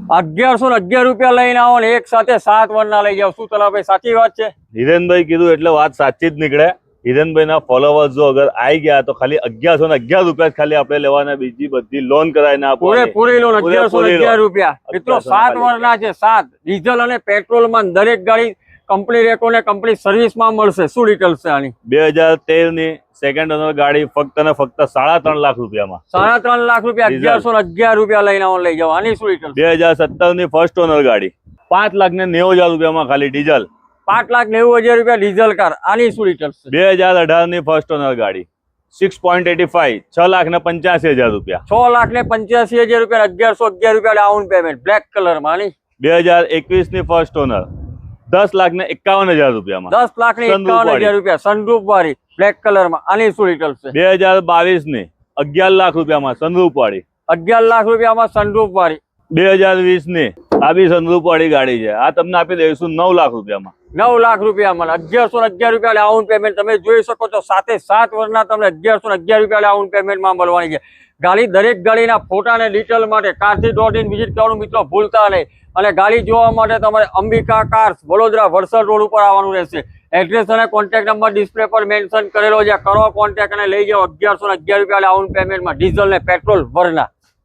1111 રૂપિયા લઈને આવો ને એક સાથે 7 વર્ષના લઈ જાઓ। શું તલાભાઈ સાચી વાત છે? હિરેનભાઈ કીધું એટલે વાત સાચી જ નીકળે। હિરેનભાઈ ના ફોલોવર્સ જો અગર આવી ગયા તો ખાલી 1111 રૂપિયા ખાલી આપણે લેવાના, બીજી બધી લોન કરાવીને આપવાની। પૂરી લોન 1111 રૂપિયા। મિત્રો 7 વર્ષના છે, 7 ડીઝલ અને પેટ્રોલ માં દરેક ગાડી કંપની રેકો ને કંપની સર્વિસ માં મળશે। શું ડિટેલ્સ છે આની? 2013 ની સેકન્ડ ઓનર ગાડી ફક્ત ને ફક્ત 3.5 લાખ રૂપિયામાં। 3.5 લાખ રૂપિયા 1111 રૂપિયા લઈને આવો લઈ જાઓ। આની શું ડિટેલ્સ? 2017 ની ફર્સ્ટ ઓનર ગાડી 5,90,000 રૂપિયામાં ખાલી ડીઝલ। 5,90,000 રૂપિયા ડીઝલ કાર। આની શું ડિટેલ્સ? 2018 ની ફર્સ્ટ ઓનર ગાડી 6.85 6,85,000 રૂપિયા। 6,85,000 રૂપિયા 1111 રૂપિયા ડાઉન પેમેન્ટ બ્લેક કલર માં। આની 2021 ની ફર્સ્ટ ઓનર 10,51,000 રૂપિયામાં। 10,51,000 રૂપિયા સનરૂફ વાળી બ્લેક કલર માં। આની શું ડિટેલ્સ છે? 2022 ની 11 લાખ રૂપિયામાં સનરૂફ વાળી। 11 લાખ રૂપિયામાં સનરૂફ વાળી। 2020 ની આ બી સનરૂફ વાળી ગાડી છે। આ તમને આપી દઈશું 9 લાખ રૂપિયામાં। 9 લાખ રૂપિયામાં 1111 રૂપિયા ડાઉન પેમેન્ટ। તમે જોઈ શકો છો સાથે 7 વર્ષના તમને 1111 રૂપિયા ડાઉન પેમેન્ટમાં મળવાની છે ગાડી। દરેક ગાડીના ફોટા અને ડિટેલ માટે કારથી.in વિઝિટ કરવાનું મિત્રો ભૂલતા નહીં। અને ગાડી જોવા માટે તમારે અંબિકા કાર્સ વડોદરા વલસાડ રોડ ઉપર આવવાનું રહેશે। એડ્રેસ અને કોન્ટેક્ટ નંબર ડિસ્પ્લે પર મેન્શન કરેલો છે। કરો કોન્ટેક્ટ અને લઈ જાઓ 1111 રૂપિયા ડાઉન પેમેન્ટમાં ડીઝલ ને પેટ્રોલ ભરના।